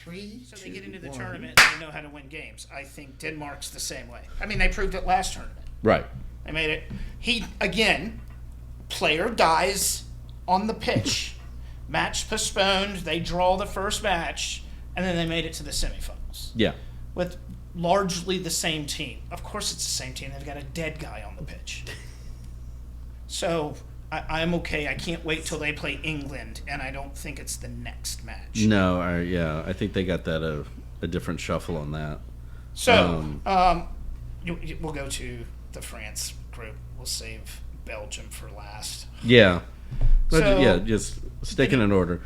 3, So 2, they get into the 1. tournament and they know how to win games. I think Denmark's the same way. I mean, they proved it last tournament. Right. They made it. Again, player dies on the pitch. Match postponed. They draw the first match, and then they made it to the semifinals. Yeah. With largely the same team. Of course it's the same team. They've got a dead guy on the pitch. So I'm okay. I can't wait till they play England, and I don't think it's the next match. No, I think they got that a different shuffle on that. So we'll go to the France group. We'll save Belgium for last. Yeah. But So- yeah, just sticking in order.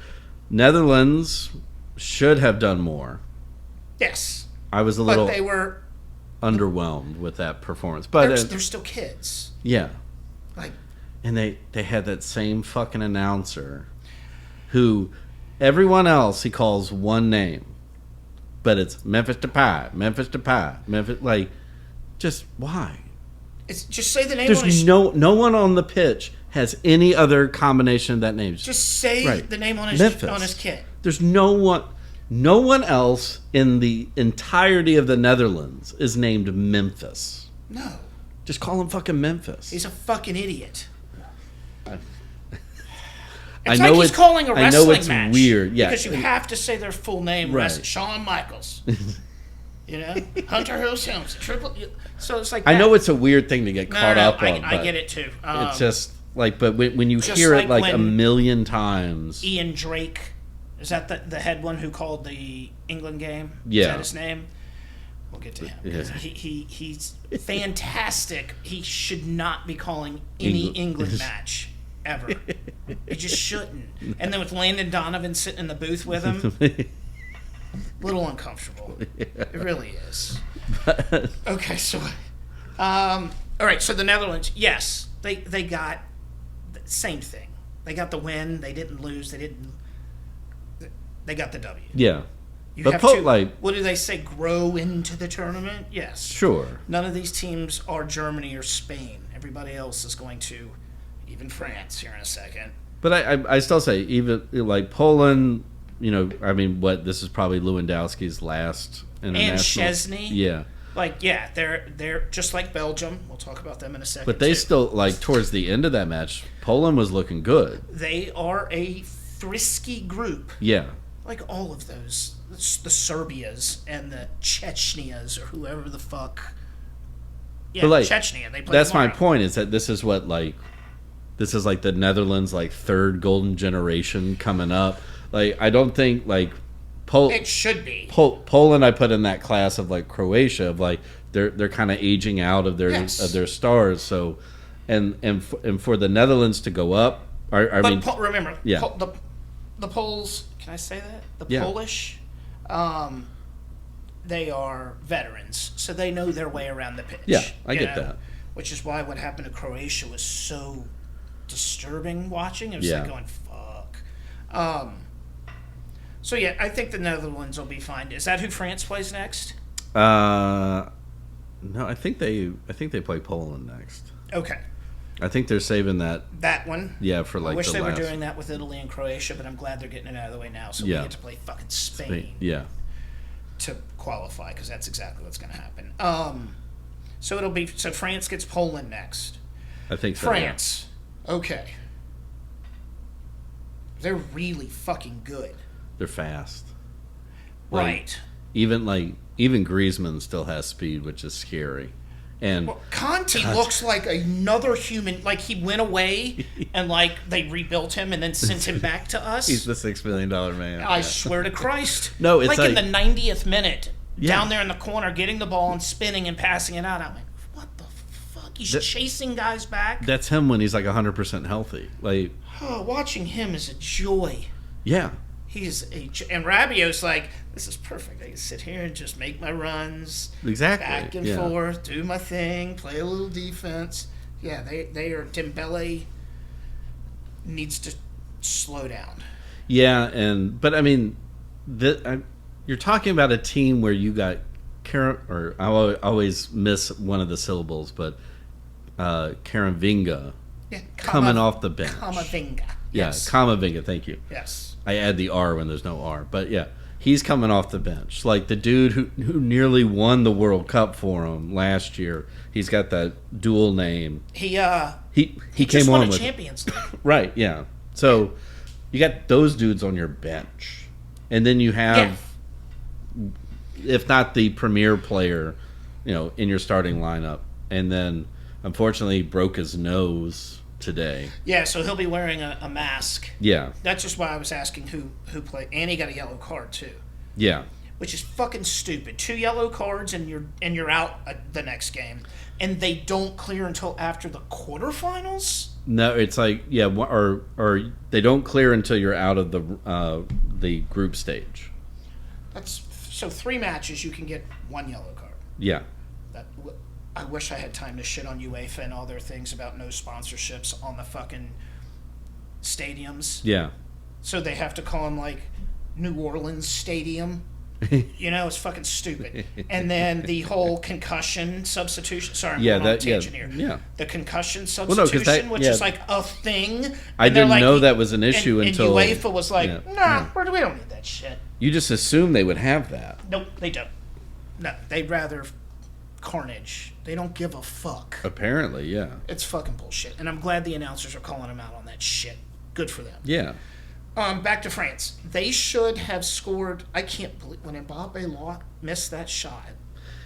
Netherlands should have done more. Yes, I was a but little they were. underwhelmed with that performance. But They're still kids. yeah. Like, And they had that same fucking announcer who everyone else he calls one name. But it's Memphis Depay, Memphis Depay, Memphis, like, just why? it's just say the name on his. There's no one on the pitch has any other combination of that name. Just say Right. the name on his Memphis. kit. There's no one else in the entirety of the Netherlands is named Memphis. No, Just call him fucking Memphis. he's a fucking idiot. I It's know like he's it's- calling a I wrestling know it's match. weird, yeah. Because you have to say their full name. Right. Shawn Michaels. You know, Hunter Hearst Helms. So it's like I that. know it's a weird thing to get caught up on. I but get it too. It's just like, but when you just hear like it like a when million times, Ian Drake. Is that the head one who called the England game? Is Yeah. that his name? We'll get to him. 'Cause Yeah. He's fantastic. He should not be calling any England match ever. He just shouldn't. And then with Landon Donovan sitting in the booth with him, a little uncomfortable. It really is. Okay, so all right, so the Netherlands, yes, they got the same thing. They got the win. They didn't lose. They got the W. yeah, You but have Pope, to, like, what do they say, grow into the tournament? Yes. sure, None of these teams are Germany or Spain. Everybody else is going to, even France here in a second. but I still say even like Poland, you know, I mean, this is probably Lewandowski's last international. And Chesney. Yeah. Like, yeah, they're just like Belgium. We'll talk about them in a second. But they too. still, like, towards the end of that match, Poland was looking good. They are a frisky group. Yeah. Like all of those. The Serbias and the Chechnyas or whoever the fuck. Yeah, But, like, Chechnya. They play That's my tomorrow. point, is that this is like the Netherlands, like, third golden generation coming up. Like, I don't think, like, It should be. Poland I put in that class of, like, Croatia, of, like, they're kind of aging out of their Yes. stars. So, and for the Netherlands to go up, I mean, Remember, yeah. The Poles, can I say that? The Yeah. Polish, they are veterans, so they know their way around the pitch. Yeah, I you get know? that. Which is why what happened to Croatia was so disturbing watching. It was Yeah. like going, fuck. So yeah, I think the Netherlands will be fine. Is that who France plays next? no, I think they play Poland next. Okay, I think they're saving that, that one. yeah, for like I wish the they last. were doing that with Italy and Croatia, but I'm glad they're getting it out of the way now, so Yeah. we get to play fucking Spain. Yeah, To qualify, because that's exactly what's going to happen. So France gets Poland next. I think so. yeah. France, okay, they're really fucking good, They're fast. Like, right? Even Griezmann still has speed, which is scary. And Well, Conti looks like another human. Like he went away, and like they rebuilt him and then sent him back to us. he's the $6 million man. I Yeah. swear to Christ. No, it's in like- the 90th minute, Yeah. down there in the corner, getting the ball and spinning and passing it out. I went, what the fuck? He's chasing guys back. That's him when he's like 100% healthy. Like, Oh, watching him is a joy. yeah, And Rabiot's like, this is perfect. I can sit here and just make my runs, exactly. back and yeah. forth, do my thing, play a little defense. Yeah, they are. Dembele needs to slow down. Yeah, but I mean, you're talking about a team where you got I always miss one of the syllables, but Kamavinga Yeah, coming off the bench. Kamavinga. Yeah, Yes. Kamavinga, thank you. Yes. I add the R when there's no R, but yeah, he's coming off the bench. Like the dude who nearly won the World Cup for him last year. He's got that dual name. He came just on won a with Champions League. Right, yeah. So you got those dudes on your bench. And then you have if not the premier player, in your starting lineup. And then unfortunately he broke his nose today. Yeah, so he'll be wearing a mask. Yeah. That's just why I was asking who played. And he got a yellow card too. Yeah. Which is fucking stupid. 2 yellow cards and you're out the next game, and they don't clear until after the quarterfinals. No, it's like or they don't clear until you're out of the group stage. That's so 3 matches you can get 1 yellow card. Yeah. I wish I had time to shit on UEFA and all their things about no sponsorships on the fucking stadiums. Yeah. So they have to call them like New Orleans Stadium. It's fucking stupid. And then the whole concussion substitution. Sorry, I'm going on a tangent here. Yeah. The concussion substitution, which is like a thing. I didn't know that was an issue until... And UEFA was like, we don't need that shit. You just assume they would have that. Nope, they don't. No, they'd rather carnage. They don't give a fuck. Apparently, yeah. It's fucking bullshit. And I'm glad the announcers are calling them out on that shit. Good for them. Yeah. Back to France. They should have scored. I can't believe when Mbappe missed that shot.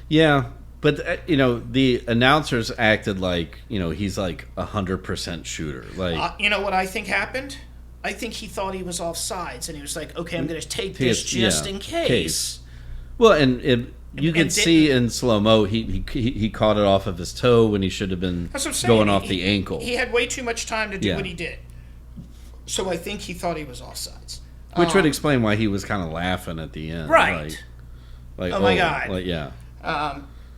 Yeah, but the announcers acted like he's like 100% shooter. Like you know what I think happened? I think he thought he was offsides, and he was like, "Okay, I'm going to take this just in case." Well, and you could see in slow mo he caught it off of his toe when he should have been going off the ankle. He had way too much time to do what he did. So I think he thought he was offsides. Which would explain why he was kind of laughing at the end. Right. Like oh my God. Like, yeah.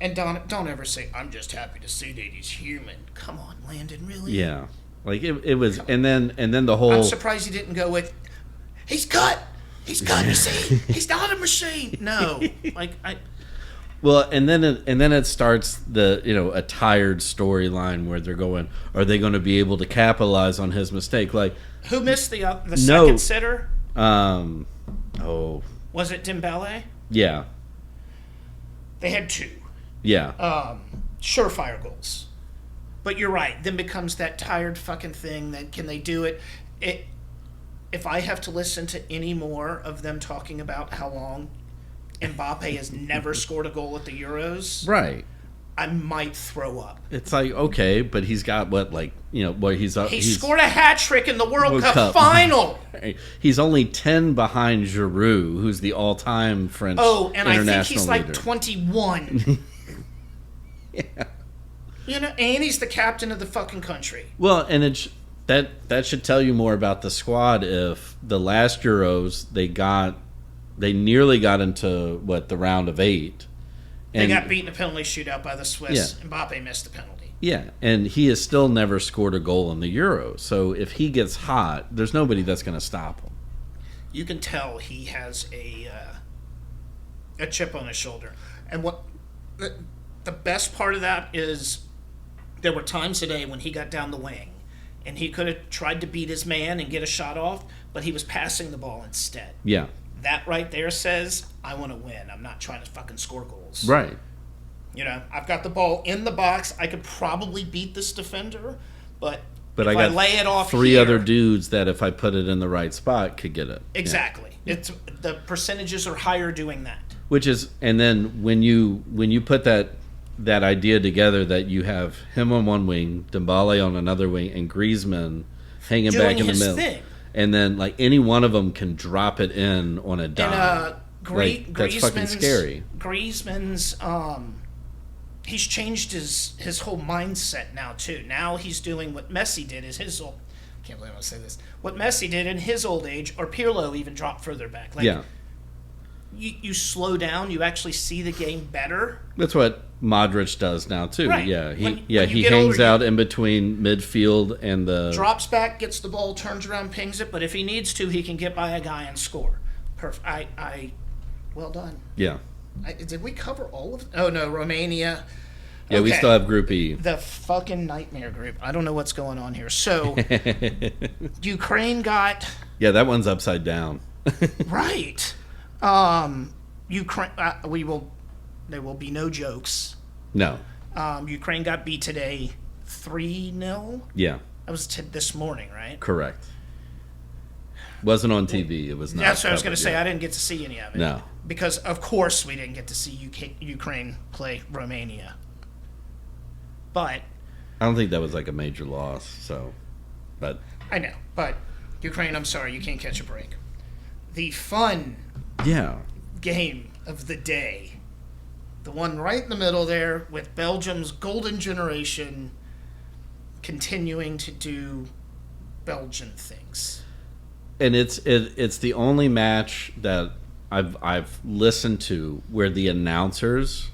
And don't ever say, I'm just happy to see that he's human. Come on, Landon, really? Yeah. Like, it was... And then the whole... I'm surprised he didn't go with, he's cut! He's cut, you see? He's not a machine! No. Well, and then it starts a tired storyline where they're going, are they going to be able to capitalize on his mistake? Like... Who missed the second sitter? Was it Dembele? Yeah. They had 2. Yeah. Surefire goals. But you're right. Then becomes that tired fucking thing that can they do it? If I have to listen to any more of them talking about how long Mbappe has never scored a goal at the Euros, right? I might throw up. It's like, okay, but he's got he's scored a hat trick in the World Cup final. He's only 10 behind Giroud, who's the all-time French international leader. I think he's like 21. Yeah. And he's the captain of the fucking country. Well, and that should tell you more about the squad. If the last Euros they nearly got into the round of 8. They got beaten a penalty shootout by the Swiss. Yeah. Mbappe missed the penalty. Yeah, and he has still never scored a goal in the Euros. So if he gets hot, there's nobody that's going to stop him. You can tell he has a chip on his shoulder. And what the best part of that is there were times today when he got down the wing and he could have tried to beat his man and get a shot off, but he was passing the ball instead. Yeah. That right there says, I want to win. I'm not trying to fucking score goals. Right. I've got the ball in the box. I could probably beat this defender, but if I lay it off 3 other dudes that if I put it in the right spot could get it. Exactly. Yeah. The percentages are higher doing that. Which is, and then when you put that idea together that you have him on one wing, Dembele on another wing, and Griezmann hanging back in the middle. Thing. And then, any one of them can drop it in on a dime. And that's fucking scary. Griezmann's, he's changed his whole mindset now, too. Now he's doing what Messi did I can't believe I'm going to say this. What Messi did in his old age, or Pirlo even dropped further back. Yeah. You slow down, you actually see the game better. That's what Modric does now too. Right. Yeah, he hangs out in between midfield and the drops back, gets the ball, turns around, pings it. But if he needs to, he can get by a guy and score. Perfect. Well done. Yeah. Did we cover all of? Oh no, Romania. Yeah, okay. We still have Group E. The fucking nightmare group. I don't know what's going on here. So, Ukraine got. Yeah, that one's upside down. Right. Ukraine. There will be no jokes. No. Ukraine got beat today, 3-0. Yeah. That was this morning, right? Correct. Wasn't on TV. It was not. That's what I was going to say. Yeah. I didn't get to see any of it. No. Because of course we didn't get to see Ukraine play Romania. But I don't think that was like a major loss. So, but I know. But Ukraine, I'm sorry, you can't catch a break. The fun yeah, game of the day, the one right in the middle there with Belgium's golden generation continuing to do Belgian things. and it's the only match that I've listened to where the announcers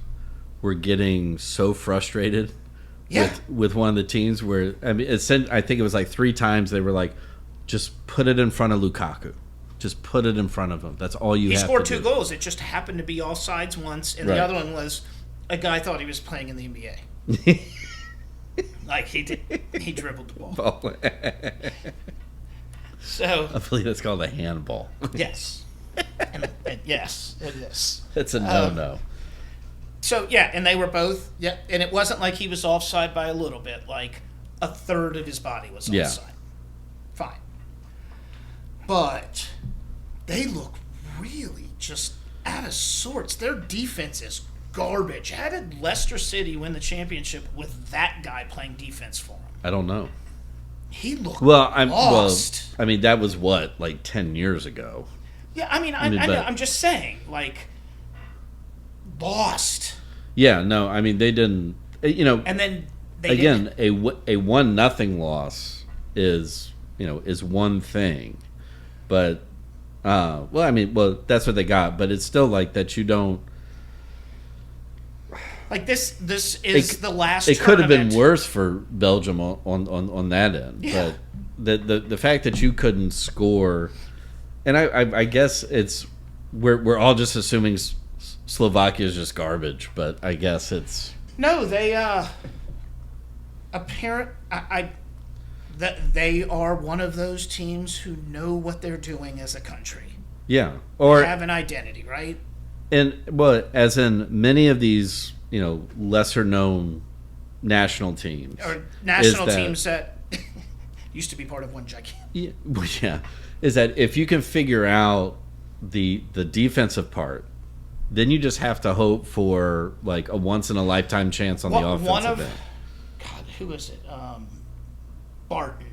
were getting so frustrated with one of the teams where I mean I think it was like 3 times they were like, just put it in front of Lukaku. Just put it in front of him. That's all you have to do. He scored 2 goals. It just happened to be offsides once, and Right. the other one was a guy thought he was playing in the NBA. Like he dribbled the ball. So I believe that's called a handball. yes, and yes, it is. That's a no-no. So yeah, and they were both and it wasn't like he was offside by a little bit. Like a third of his body was offside. Yeah. Fine, but they look really just out of sorts. Their defense is garbage. How did Leicester City win the championship with that guy playing defense for them? I don't know. He looked lost. lost. I mean, that was what, like 10 years ago. Yeah, I mean, I know, I'm just saying, like, lost. Yeah, no, I mean they didn't. And then they again, a 1-0 loss is one thing, but that's what they got. But it's still like that. You don't. Like this is the last. It could have been tournament. worse for Belgium on that end, Yeah. but the fact that you couldn't score, and I guess it's we're all just assuming Slovakia is just garbage, but I guess it's No, they that they are one of those teams who know what they're doing as a country. yeah, or They have an identity, right? and well, as in many of these lesser known national teams Or national is that- teams that used to be part of one gigantic. yeah, is that if you can figure out the defensive part, then you just have to hope for like a once in a lifetime chance on the offensive end. God, who is it? Barton.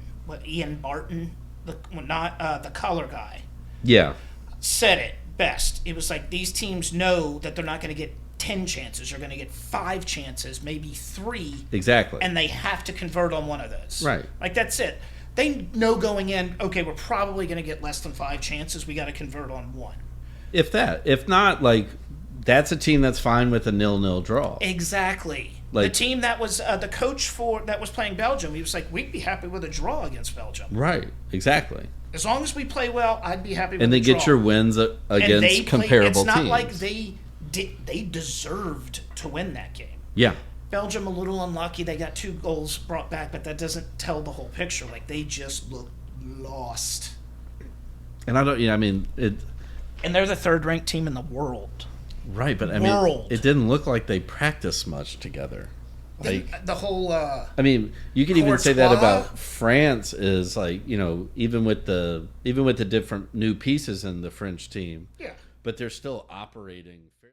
Ian Barton, the color guy, Yeah, said it best. It was like these teams know that they're not going to get 10 chances. They're going to get 5 chances, maybe 3, exactly. and they have to convert on one of those. Right. Like that's it. They know going in, okay, we're probably going to get less than 5 chances. We got to convert on 1. If that, if not, like that's a team that's fine with a 0-0 draw. Exactly. Like- the team that was the coach that was playing Belgium, he was like, we'd be happy with a draw against Belgium. Right. Exactly. As long as we play well, I'd be happy with And a they draw. get your wins against comparable It's not teams. like they deserved to win that game. Yeah. Belgium a little unlucky. They got 2 goals brought back, but that doesn't tell the whole picture. Like they just looked lost. And I don't. I mean it. And they're the 3rd-ranked team in the world. Right, but I mean, World. it didn't look like they practiced much together. Like, The whole. I mean, you could even say that Courtois. about France. Is like even with the different new pieces in the French team, Yeah. but they're still operating.